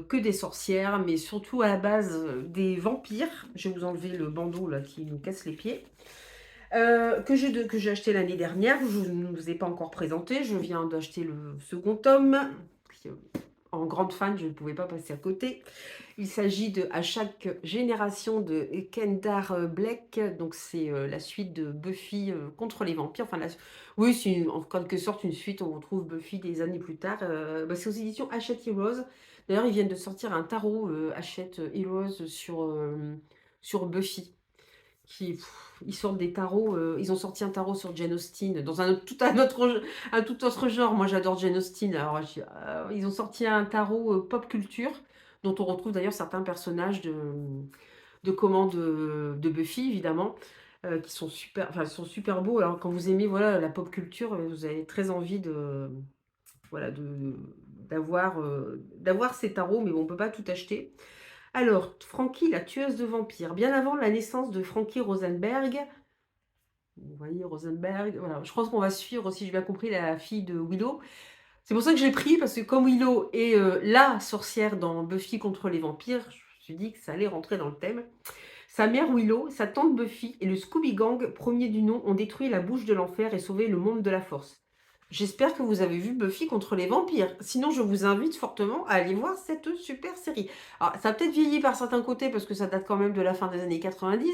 que des sorcières, mais surtout à la base des vampires. Je vais vous enlever le bandeau là qui nous casse les pieds. Que j'ai acheté l'année dernière, je ne vous ai pas encore présenté, je viens d'acheter le second tome. En grande fan, je ne pouvais pas passer à côté. Il s'agit de À chaque génération de Kendar Black, donc c'est la suite de Buffy contre les vampires. Enfin, oui, c'est en quelque sorte une suite, on retrouve Buffy des années plus tard. C'est aux éditions Hachette Heroes. D'ailleurs, ils viennent de sortir un tarot Hachette Heroes sur Buffy. Ils sortent des tarots, ils ont sorti un tarot sur Jane Austen, dans un tout autre genre. Moi j'adore Jane Austen, alors ils ont sorti un tarot pop culture, dont on retrouve d'ailleurs certains personnages de Buffy, évidemment, qui sont super, enfin, sont super beaux. Alors quand vous aimez voilà, la pop culture, vous avez très envie voilà, d'avoir ces tarots, mais bon, on ne peut pas tout acheter. Alors, Frankie, la tueuse de vampires. Bien avant la naissance de Frankie Rosenberg, vous voyez, Rosenberg, voilà, je pense qu'on va suivre, si j'ai bien compris, la fille de Willow. C'est pour ça que je l'ai pris, parce que comme Willow est la sorcière dans Buffy contre les vampires, je me suis dit que ça allait rentrer dans le thème. Sa mère Willow, sa tante Buffy et le Scooby Gang, premier du nom, ont détruit la bouche de l'enfer et sauvé le monde de la force. J'espère que vous avez vu Buffy contre les vampires. Sinon, je vous invite fortement à aller voir cette super série. Alors, ça a peut-être vieilli par certains côtés parce que ça date quand même de la fin des années 90,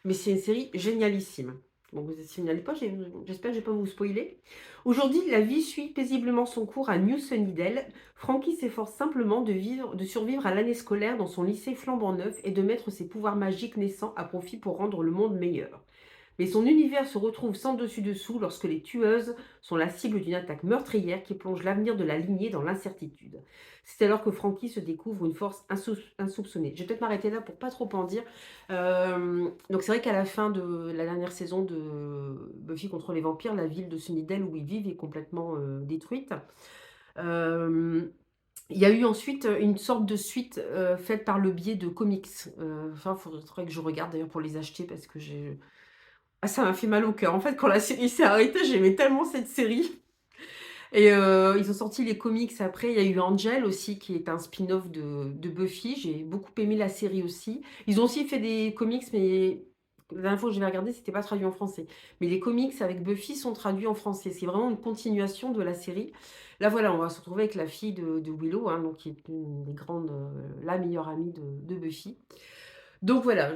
mais c'est une série génialissime. Bon, vous êtes signalé pas, j'espère que je vais pas vous spoiler. Aujourd'hui, la vie suit paisiblement son cours à New Sunnydale. Frankie s'efforce simplement de survivre à l'année scolaire dans son lycée flambant neuf et de mettre ses pouvoirs magiques naissants à profit pour rendre le monde meilleur. Mais son univers se retrouve sans dessus-dessous lorsque les tueuses sont la cible d'une attaque meurtrière qui plonge l'avenir de la lignée dans l'incertitude. C'est alors que Frankie se découvre une force insoupçonnée. Je vais peut-être m'arrêter là pour pas trop en dire. Donc c'est vrai qu'à la fin de la dernière saison de Buffy contre les vampires, la ville de Sunnydale où ils vivent est complètement détruite. Il y a eu ensuite une sorte de suite faite par le biais de comics. Enfin, il faudrait que je regarde d'ailleurs pour les acheter parce que j'ai Ah, ça m'a fait mal au cœur. En fait, quand la série s'est arrêtée, j'aimais tellement cette série et ils ont sorti les comics après. Il y a eu Angel aussi qui est un spin-off de Buffy. J'ai beaucoup aimé la série aussi. Ils ont aussi fait des comics, mais la dernière fois que j'avais regardé, c'était pas traduit en français. Mais les comics avec Buffy sont traduits en français. C'est vraiment une continuation de la série. Là, voilà, on va se retrouver avec la fille de Willow, hein, donc qui est une des grandes, la meilleure amie de Buffy. Donc voilà,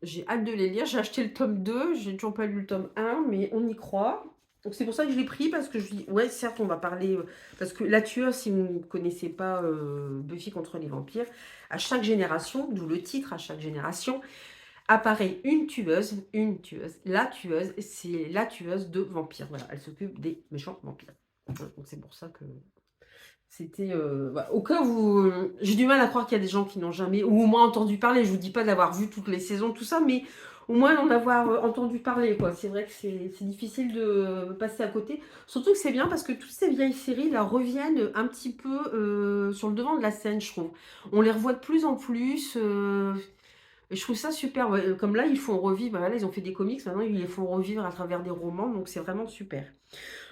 j'ai hâte de les lire. J'ai acheté le tome 2, j'ai toujours pas lu le tome 1, mais on y croit. Donc c'est pour ça que je l'ai pris, parce que je dis, ouais, certes, on va parler, parce que la tueuse, si vous ne connaissez pas Buffy contre les vampires, à chaque génération, d'où le titre, à chaque génération, apparaît une tueuse. La tueuse, c'est la tueuse de vampires. Voilà, elle s'occupe des méchants vampires. Donc c'est pour ça que c'était, voilà. Au cas où, j'ai du mal à croire qu'il y a des gens qui n'ont jamais ou au moins entendu parler. Je vous dis pas d'avoir vu toutes les saisons, tout ça, mais au moins d'en avoir, entendu parler, quoi. C'est vrai que c'est difficile de passer à côté. Surtout que c'est bien parce que toutes ces vieilles séries, là, reviennent un petit peu, sur le devant de la scène, je trouve. On les revoit de plus en plus, et je trouve ça super, ouais, comme là, ils font revivre, voilà, ils ont fait des comics, maintenant ils les font revivre à travers des romans, donc c'est vraiment super.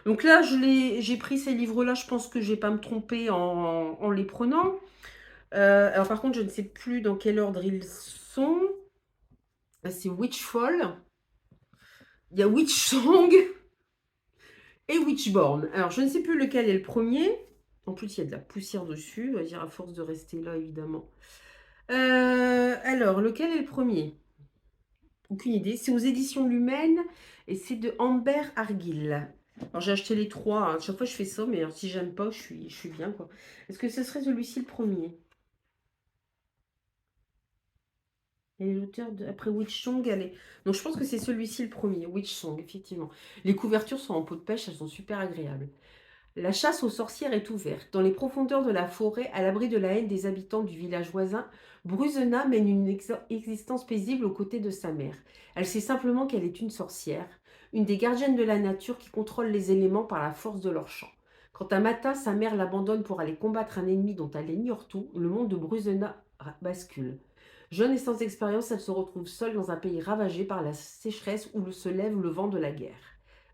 Donc là, j'ai pris ces livres-là, je pense que je vais pas me tromper en les prenant. Alors par contre, je ne sais plus dans quel ordre ils sont. C'est Witchfall, il y a Witchsong et Witchborn. Alors je ne sais plus lequel est le premier. En plus, il y a de la poussière dessus, on va dire à force de rester là, évidemment. Alors, lequel est le premier? Aucune idée. C'est aux éditions Lumen et c'est de Amber Argyll. Alors j'ai acheté les trois, hein. Chaque fois je fais ça, mais alors, si j'aime pas, je suis bien, quoi. Est-ce que ce serait celui-ci le premier? Et l'auteur de... Après Witch Song, elle est... Donc je pense que c'est celui-ci le premier, Witch Song, effectivement. Les couvertures sont en peau de pêche, elles sont super agréables. La chasse aux sorcières est ouverte. Dans les profondeurs de la forêt, à l'abri de la haine des habitants du village voisin, Bruzena mène une existence paisible aux côtés de sa mère. Elle sait simplement qu'elle est une sorcière, une des gardiennes de la nature qui contrôle les éléments par la force de leur chant. Quand un matin, sa mère l'abandonne pour aller combattre un ennemi dont elle ignore tout, le monde de Bruzena bascule. Jeune et sans expérience, elle se retrouve seule dans un pays ravagé par la sécheresse où se lève le vent de la guerre.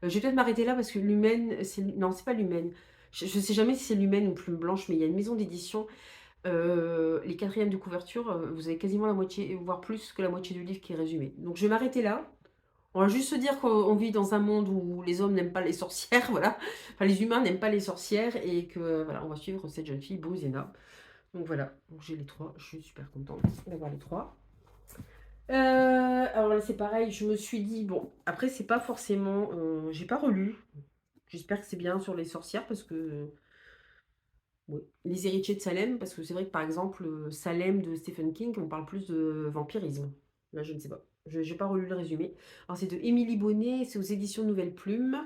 Je vais peut-être m'arrêter là parce que l'humaine, non, c'est pas l'humaine. Je sais jamais si c'est l'humaine ou Plume Blanche, mais il y a une maison d'édition. Les quatrièmes de couverture, vous avez quasiment la moitié, voire plus que la moitié du livre qui est résumé. Donc je vais m'arrêter là. On va juste se dire qu'on vit dans un monde où les hommes n'aiment pas les sorcières, voilà. Enfin, les humains n'aiment pas les sorcières et que voilà, on va suivre cette jeune fille, Bruzena. Donc voilà, donc j'ai les trois. Je suis super contente d'avoir les trois. Alors là, c'est pareil, je me suis dit, bon, après, c'est pas forcément. J'ai pas relu. J'espère que c'est bien sur les sorcières parce que. Ouais. Les héritiers de Salem, parce que c'est vrai que par exemple, Salem de Stephen King, on parle plus de vampirisme. Là, je ne sais pas. Je n'ai pas relu le résumé. Alors, c'est de Émilie Bonnet, c'est aux éditions Nouvelle Plume.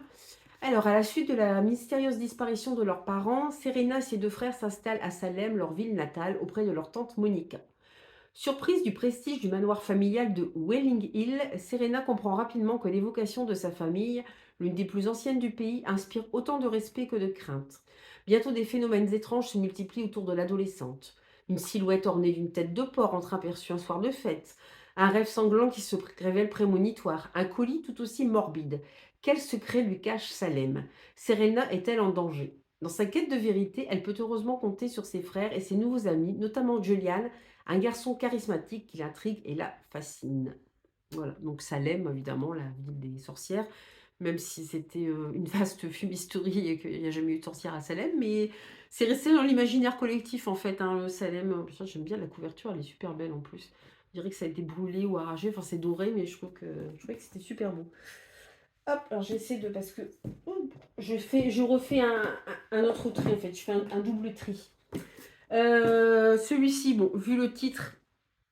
Alors, à la suite de la mystérieuse disparition de leurs parents, Serena et ses deux frères s'installent à Salem, leur ville natale, auprès de leur tante Monica. Surprise du prestige du manoir familial de Welling Hill, Serena comprend rapidement que l'évocation de sa famille, l'une des plus anciennes du pays, inspire autant de respect que de crainte. Bientôt des phénomènes étranges se multiplient autour de l'adolescente. Une silhouette ornée d'une tête de porc entre aperçue un soir de fête. Un rêve sanglant qui se révèle prémonitoire. Un colis tout aussi morbide. Quel secret lui cache Salem? Serena est-elle en danger? Dans sa quête de vérité, elle peut heureusement compter sur ses frères et ses nouveaux amis, notamment Julian, un garçon charismatique qui l'intrigue et la fascine. Voilà, donc Salem, évidemment, la ville des sorcières, même si c'était une vaste fumisterie et qu'il n'y a jamais eu de sorcière à Salem, mais c'est resté dans l'imaginaire collectif en fait, hein, Salem. J'aime bien la couverture, elle est super belle en plus. Je dirais que ça a été brûlé ou arraché, enfin c'est doré, mais je trouvais que c'était super beau. Hop, alors j'essaie de, parce que je refais un autre tri en fait, je fais un double tri. Celui-ci, bon, vu le titre,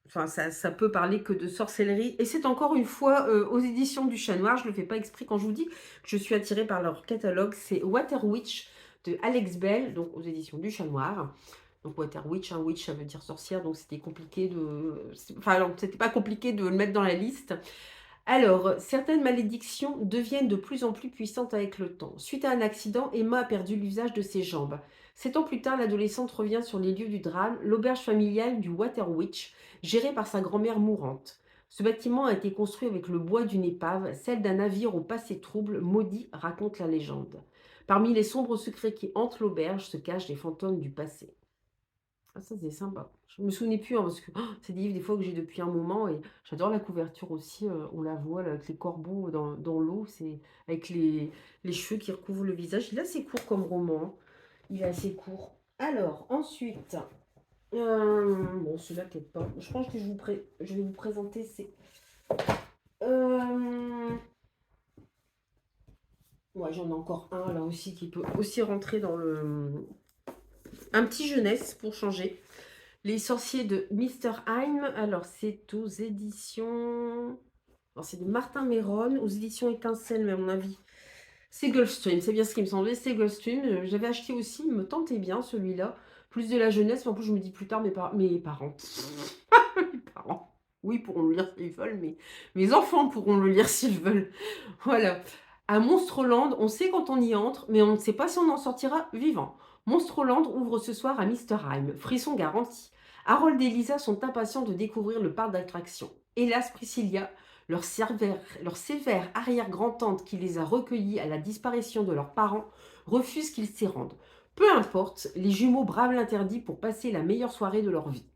enfin, ça peut parler que de sorcellerie. Et c'est encore une fois aux éditions du Chat Noir. Je ne le fais pas exprès quand je vous dis que je suis attirée par leur catalogue. C'est Water Witch de Alex Bell, donc aux éditions du Chat Noir. Donc Water Witch, hein, witch ça veut dire sorcière, donc c'était compliqué de... Enfin, alors, c'était pas compliqué de le mettre dans la liste. Alors, certaines malédictions deviennent de plus en plus puissantes avec le temps. Suite à un accident, Emma a perdu l'usage de ses jambes. 7 ans plus tard, l'adolescente revient sur les lieux du drame, l'auberge familiale du Water Witch, gérée par sa grand-mère mourante. Ce bâtiment a été construit avec le bois d'une épave, celle d'un navire au passé trouble, maudit, raconte la légende. Parmi les sombres secrets qui hantent l'auberge se cachent les fantômes du passé. Ah ça, c'est sympa. Je me souvenais plus, hein, parce que c'est des livres des fois que j'ai depuis un moment et j'adore la couverture aussi, on la voit là, avec les corbeaux dans l'eau, c'est avec les cheveux qui recouvrent le visage. Il est assez court comme roman, hein. Il est assez court. Alors, ensuite, bon, celui-là peut-être pas. Je pense que je vais vous présenter ces. Ouais, j'en ai encore un là aussi qui peut aussi rentrer dans le. Un petit jeunesse pour changer. Les sorciers de Mr. Hyme. Alors, c'est aux éditions. Alors, c'est de Martin Méron, aux éditions Étincelle, mais à mon avis, c'est Gulfstream. C'est bien ce qui me semblait, c'est Gulfstream. J'avais acheté aussi, il me tentait bien celui-là. Plus de la jeunesse, mais en plus, je me dis plus tard, mes parents. Mes parents. Oui, pourront le lire s'ils veulent, mais mes enfants pourront le lire s'ils veulent. Voilà. À Monstroland, on sait quand on y entre, mais on ne sait pas si on en sortira vivant. Monstroland ouvre ce soir à Misterheim. Frisson garanti. Harold et Lisa sont impatients de découvrir le parc d'attractions. Hélas, Priscilla, leur sévère arrière-grand-tante qui les a recueillis à la disparition de leurs parents, refuse qu'ils s'y rendent. Peu importe, les jumeaux bravent l'interdit pour passer la meilleure soirée de leur vie.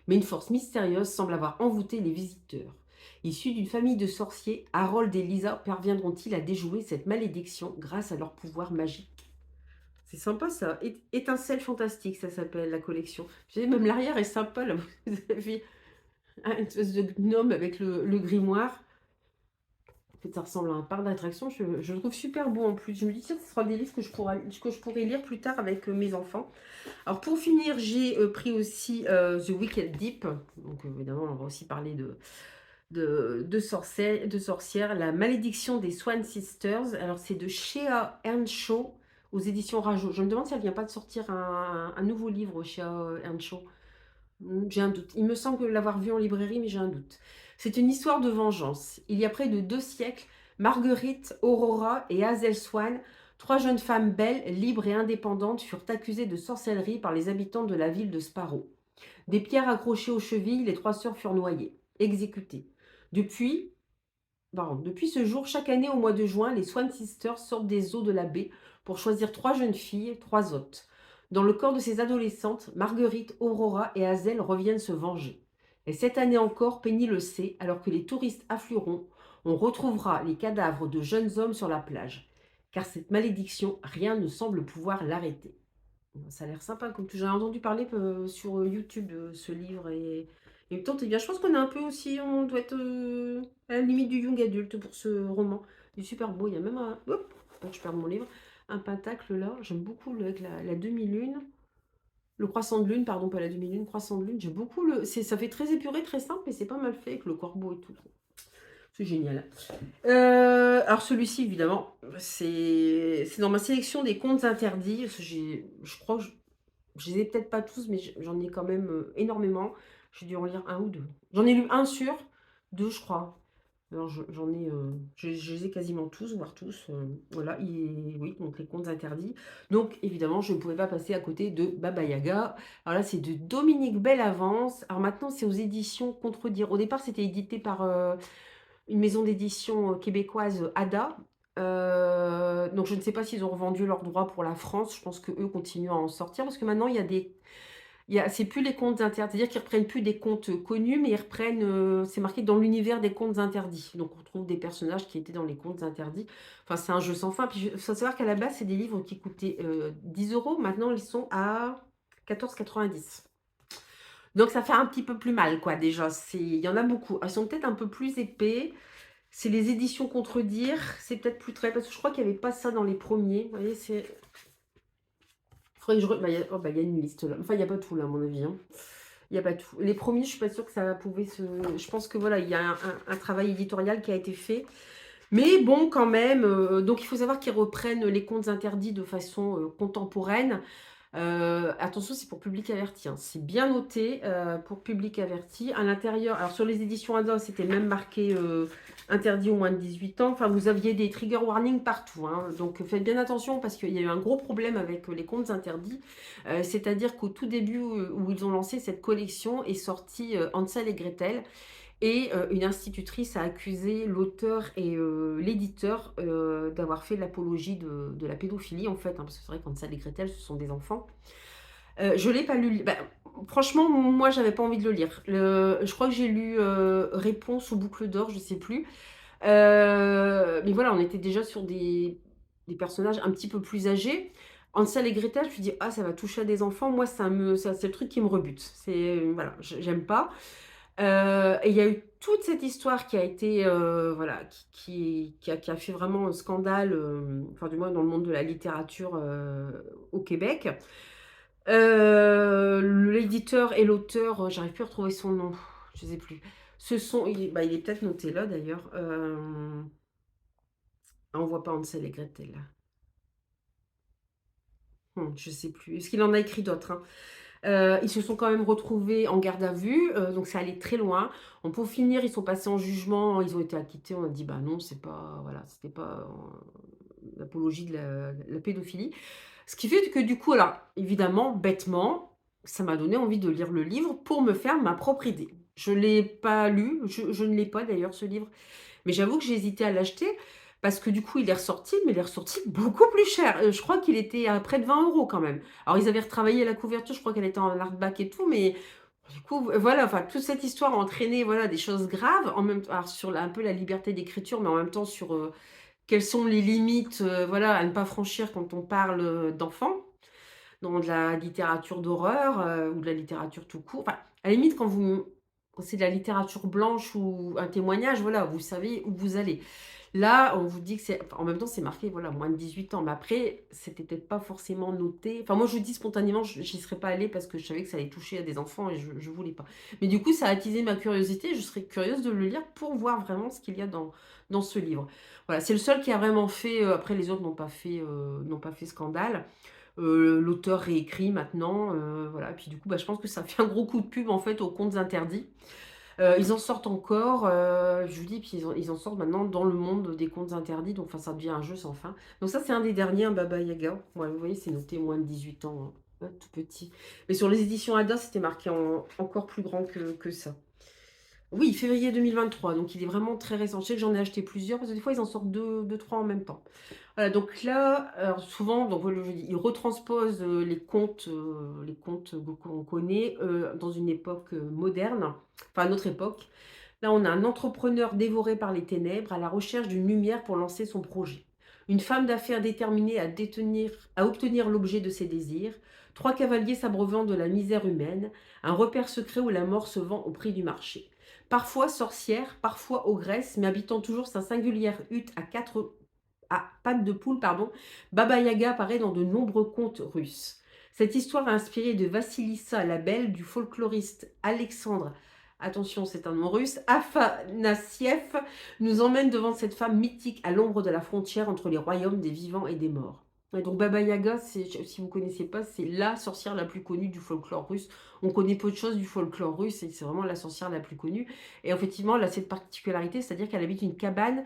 Mais une force mystérieuse semble avoir envoûté les visiteurs. Issus d'une famille de sorciers, Harold et Lisa parviendront-ils à déjouer cette malédiction grâce à leur pouvoir magique? C'est sympa ça. Étincelle fantastique, ça s'appelle la collection. Même l'arrière est sympa là. Vous avez une espèce de gnome avec le grimoire. En fait, ça ressemble à un parc d'attractions. Je le trouve super beau en plus. Je me dis, tiens, ce sera des livres que je pourrais lire plus tard avec mes enfants. Alors, pour finir, j'ai pris aussi The Wicked Deep. Donc, évidemment, on va aussi parler de sorcières. La malédiction des Swan Sisters. Alors, c'est de Shea Earnshaw aux éditions Rajo. Je me demande si elle vient pas de sortir un nouveau livre, Shea Earnshaw. J'ai un doute. Il me semble l'avoir vu en librairie, mais j'ai un doute. C'est une histoire de vengeance. Il y a près de 2 siècles, Marguerite, Aurora et Hazel Swan, 3 jeunes femmes belles, libres et indépendantes, furent accusées de sorcellerie par les habitants de la ville de Sparrow. Des pierres accrochées aux chevilles, les 3 sœurs furent noyées, exécutées. Depuis, depuis ce jour, chaque année au mois de juin, les Swan Sisters sortent des eaux de la baie pour choisir 3 jeunes filles, 3 hôtes. Dans le corps de ces adolescentes, Marguerite, Aurora et Hazel reviennent se venger. Et cette année encore, Penny le sait, alors que les touristes afflueront, on retrouvera les cadavres de jeunes hommes sur la plage. Car cette malédiction, rien ne semble pouvoir l'arrêter. Ça a l'air sympa, comme j'ai entendu parler sur YouTube de ce livre et me tente bien. Je pense qu'on est un peu aussi, on doit être à la limite du young adulte pour ce roman. Il est super beau, il y a même un, hop, faut que je perde mon livre, un pentacle là, j'aime beaucoup avec la demi-lune, le croissant de lune, pardon, pas la demi-lune, croissant de lune, j'aime beaucoup ça fait très épuré, très simple, mais c'est pas mal fait avec le corbeau et tout. C'est génial. Alors celui-ci, évidemment, c'est dans ma sélection des contes interdits. Parce que je crois que je les ai peut-être pas tous, mais j'en ai quand même énormément. J'ai dû en lire un ou deux. J'en ai lu un sur deux, je crois. Alors j'en ai, je les ai quasiment tous, voire tous. Voilà, oui, donc les contes interdits. Donc évidemment, je ne pouvais pas passer à côté de Baba Yaga. Alors là, c'est de Dominique Bellavance. Alors maintenant, c'est aux éditions Contredire. Au départ, c'était édité par une maison d'édition québécoise, Ada. Donc je ne sais pas s'ils ont revendu leurs droits pour la France. Je pense qu'eux continuent à en sortir parce que maintenant il y a c'est plus les contes interdits, c'est-à-dire qu'ils reprennent plus des contes connus, mais ils reprennent, c'est marqué dans l'univers des contes interdits. Donc on retrouve des personnages qui étaient dans les contes interdits. Enfin, c'est un jeu sans fin. Puis il faut savoir qu'à la base, c'est des livres qui coûtaient 10 euros. Maintenant, ils sont à 14,90. Donc ça fait un petit peu plus mal, quoi, déjà. Il y en a beaucoup. Elles sont peut-être un peu plus épais. C'est les éditions Contredire. C'est peut-être plus très... Parce que je crois qu'il n'y avait pas ça dans les premiers. Vous voyez, c'est... Faudrait que je... il y a une liste là. Enfin, il n'y a pas tout là, à mon avis. Hein. Il n'y a pas tout. Les premiers, je ne suis pas sûre que ça pouvait se... Je pense que voilà, il y a un travail éditorial qui a été fait. Mais bon, quand même. Donc, il faut savoir qu'ils reprennent les contes interdits de façon contemporaine. Attention, c'est pour public averti. Hein. C'est bien noté pour public averti. À l'intérieur, alors sur les éditions Ada, c'était même marqué interdit aux moins de 18 ans. Enfin, vous aviez des trigger warnings partout. Hein. Donc, faites bien attention parce qu'il y a eu un gros problème avec les contes interdits. C'est-à-dire qu'au tout début où ils ont lancé cette collection est sorti Hansel et Gretel. et une institutrice a accusé l'auteur et l'éditeur, d'avoir fait l'apologie de la pédophilie, en fait, hein, parce que c'est vrai qu'Hansel et Gretel, ce sont des enfants. Je l'ai pas lu, bah, franchement, moi, j'avais pas envie de le lire. Je crois que j'ai lu, Réponse aux boucles d'or, je sais plus. Mais voilà, on était déjà sur des personnages un petit peu plus âgés. Hansel et Gretel, je me suis dit: «Ah, ça va toucher à des enfants». Moi, ça c'est le truc qui me rebute. C'est, voilà, j'aime pas. Et il y a eu toute cette histoire qui a été, voilà, qui a fait vraiment un scandale, enfin, du moins dans le monde de la littérature, au Québec. L'éditeur et l'auteur, j'arrive plus à retrouver son nom, je sais plus. Il est peut-être noté là d'ailleurs, ah, on voit pas Hansel et Gretel. Je sais plus. Est-ce qu'il en a écrit d'autres, hein? Ils se sont quand même retrouvés en garde à vue, donc ça allait très loin. Bon, pour finir, ils sont passés en jugement, ils ont été acquittés. On a dit: «Bah non, c'est pas voilà, c'était pas, l'apologie de la pédophilie». Ce qui fait que du coup, alors évidemment, bêtement, ça m'a donné envie de lire le livre pour me faire ma propre idée. Je l'ai pas lu, je ne l'ai pas d'ailleurs ce livre, mais j'avoue que j'ai hésité à l'acheter parce que du coup, il est ressorti, mais il est ressorti beaucoup plus cher. Je crois qu'il était à près de 20 € quand même. Alors ils avaient retravaillé la couverture, je crois qu'elle était en hardback et tout, mais du coup, voilà, enfin toute cette histoire a entraîné, voilà, des choses graves en même temps alors sur la un peu la liberté d'écriture, mais en même temps sur, quelles sont les limites, voilà, à ne pas franchir quand on parle, d'enfants, dans de la littérature d'horreur, ou de la littérature tout court. Enfin, à la limite, quand c'est de la littérature blanche ou un témoignage, voilà, vous savez où vous allez. Là, on vous dit que c'est enfin, en même temps, c'est marqué, voilà, moins de 18 ans, mais après, c'était peut-être pas forcément noté. Enfin, moi, je vous dis spontanément, j'y serais pas allée parce que je savais que ça allait toucher à des enfants et je voulais pas. Mais du coup, ça a attisé ma curiosité. Je serais curieuse de le lire pour voir vraiment ce qu'il y a dans ce livre. Voilà, c'est le seul qui a vraiment fait, après les autres n'ont pas fait scandale. L'auteur réécrit maintenant, voilà, et puis du coup, bah, je pense que ça fait un gros coup de pub, en fait, aux contes interdits. Ils en sortent encore, je vous dis, puis ils en sortent maintenant dans le monde des contes interdits, donc enfin, ça devient un jeu sans fin. Donc ça, c'est un des derniers, un Baba Yaga. Ouais, vous voyez, c'est noté moins de 18 ans, hein, tout petit. Mais sur les éditions Ada, c'était marqué encore plus grand que ça. Oui, février 2023, donc il est vraiment très récent. Je sais que j'en ai acheté plusieurs, parce que des fois, ils en sortent deux, trois en même temps. Voilà, donc là, alors souvent, donc voilà, je dis, ils retransposent, les contes qu'on connaît, dans une époque, moderne, enfin, notre époque. Là, on a un entrepreneur dévoré par les ténèbres, à la recherche d'une lumière pour lancer son projet. Une femme d'affaires déterminée à obtenir l'objet de ses désirs. Trois cavaliers s'abreuvant de la misère humaine. Un repère secret où la mort se vend au prix du marché. Parfois sorcière, parfois ogresse, mais habitant toujours sa singulière hutte à pattes de poule, pardon, Baba Yaga apparaît dans de nombreux contes russes. Cette histoire a inspiré de Vassilissa la Belle du folkloriste Alexandre, attention c'est un nom russe, Afanassiev, nous emmène devant cette femme mythique à l'ombre de la frontière entre les royaumes des vivants et des morts. Et donc Baba Yaga, si vous ne connaissez pas, c'est la sorcière la plus connue du folklore russe. On connaît peu de choses du folklore russe et c'est vraiment la sorcière la plus connue. Et effectivement, elle a cette particularité, c'est-à-dire qu'elle habite une cabane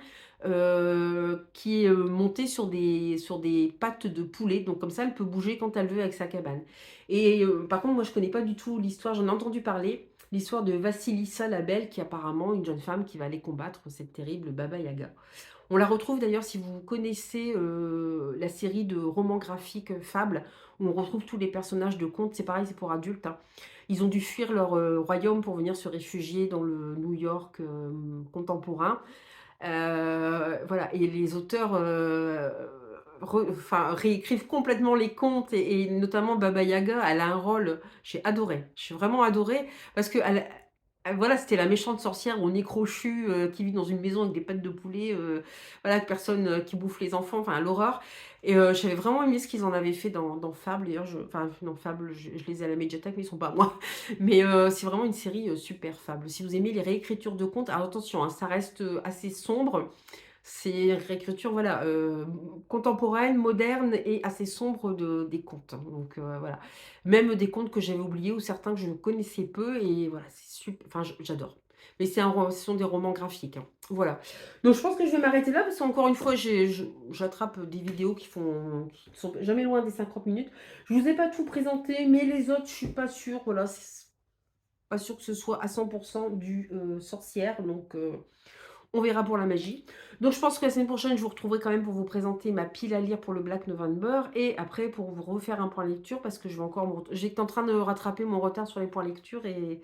qui est montée sur des pattes de poulet. Donc comme ça, elle peut bouger quand elle veut avec sa cabane. Et par contre, moi, je connais pas du tout l'histoire. J'en ai entendu parler. L'histoire de Vassilissa la Belle, qui est apparemment une jeune femme qui va aller combattre cette terrible Baba Yaga. On la retrouve d'ailleurs si vous connaissez la série de romans graphiques Fable, où on retrouve tous les personnages de contes. C'est pareil, c'est pour adultes, hein. Ils ont dû fuir leur royaume pour venir se réfugier dans le New York contemporain. Voilà, et les auteurs, enfin, réécrivent complètement les contes et notamment Baba Yaga, elle a un rôle, j'ai vraiment adoré parce qu'elle voilà, c'était la méchante sorcière au nez crochu, qui vit dans une maison avec des pattes de poulet, voilà, personne, qui bouffe les enfants, enfin l'horreur. Et j'avais vraiment aimé ce qu'ils en avaient fait dans Fable. D'ailleurs, enfin dans Fable, je les ai à la médiathèque, mais ils sont pas à moi. Mais c'est vraiment une série, super Fable. Si vous aimez les réécritures de contes, alors attention, hein, ça reste, assez sombre. C'est une réécriture, voilà, contemporaine, moderne et assez sombre des contes, hein. Donc voilà. Même des contes que j'avais oubliés ou certains que je ne connaissais peu et voilà, c'est enfin j'adore. Mais ce sont des romans graphiques, hein. Voilà. Donc je pense que je vais m'arrêter là parce qu'encore une fois, j'attrape des vidéos qui sont jamais loin des 50 minutes. Je vous ai pas tout présenté, mais les autres, je suis pas sûre, voilà, Pas sûr que ce soit à 100 du sorcière, donc on verra pour la magie. Donc je pense que la semaine prochaine, je vous retrouverai quand même pour vous présenter ma pile à lire pour le Black November et après pour vous refaire un point lecture parce que je vais encore j'étais en train de rattraper mon retard sur les points lecture et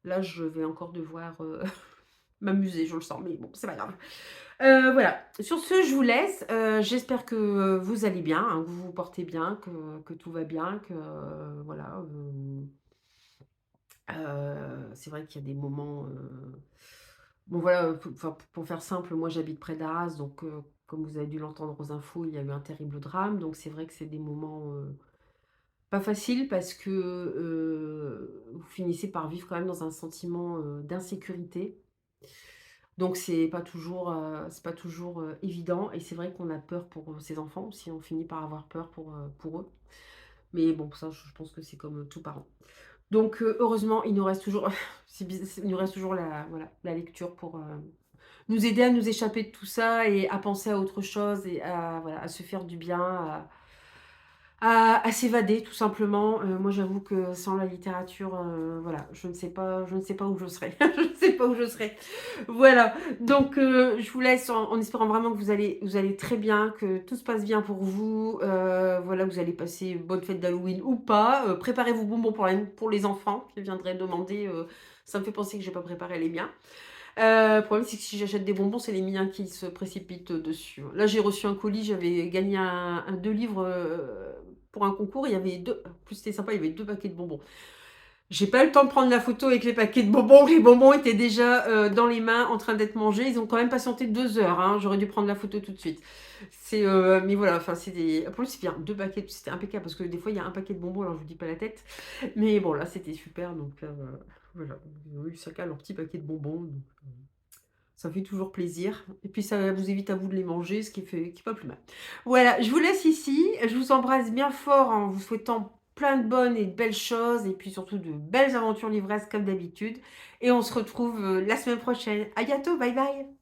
là je vais encore devoir m'amuser, je le sens, mais bon, c'est pas grave. Voilà. Sur ce, je vous laisse. J'espère que vous allez bien, hein, que vous vous portez bien, que tout va bien, que voilà. C'est vrai qu'il y a des moments. Bon voilà, enfin, pour faire simple, moi j'habite près d'Arras, donc comme vous avez dû l'entendre aux infos, il y a eu un terrible drame. Donc c'est vrai que c'est des moments pas faciles parce que vous finissez par vivre quand même dans un sentiment d'insécurité. Donc c'est pas toujours évident. Et c'est vrai qu'on a peur pour ses enfants aussi. On finit par avoir peur pour eux. Mais bon, ça, je pense que c'est comme tout parent. Donc heureusement, il nous reste toujours, il nous reste toujours voilà, la lecture pour nous aider à nous échapper de tout ça et à penser à autre chose et à, voilà, à se faire du bien, à s'évader tout simplement. Moi j'avoue que sans la littérature, voilà, je ne sais pas où je serais. Je ne sais pas où je serais. Voilà, donc je vous laisse en espérant vraiment que vous allez très bien, que tout se passe bien pour vous. Voilà, vous allez passer une bonne fête d'Halloween ou pas. Préparez vos bonbons pour les enfants qui viendraient demander. Ça me fait penser que j'ai pas préparé les miens. Le problème, c'est que si j'achète des bonbons, c'est les miens qui se précipitent dessus. Là, j'ai reçu un colis, j'avais gagné deux livres pour un concours. Il y avait deux, en plus c'était sympa, il y avait deux paquets de bonbons. J'ai pas eu le temps de prendre la photo avec les paquets de bonbons. Les bonbons étaient déjà dans les mains, en train d'être mangés. Ils ont quand même patienté 2 heures, hein. J'aurais dû prendre la photo tout de suite. Mais voilà, enfin, c'est des. Pour le c'est bien, deux paquets, c'était impeccable parce que des fois il y a un paquet de bonbons, alors je vous dis pas la tête. Mais bon, là c'était super, donc voilà. Ils ont eu chacun leur petit paquet de bonbons, donc ça fait toujours plaisir. Et puis ça vous évite à vous de les manger, qui est pas plus mal. Voilà, je vous laisse ici. Je vous embrasse bien fort en vous souhaitant plein de bonnes et de belles choses et puis surtout de belles aventures livresques comme d'habitude. Et on se retrouve la semaine prochaine. À bientôt, bye bye.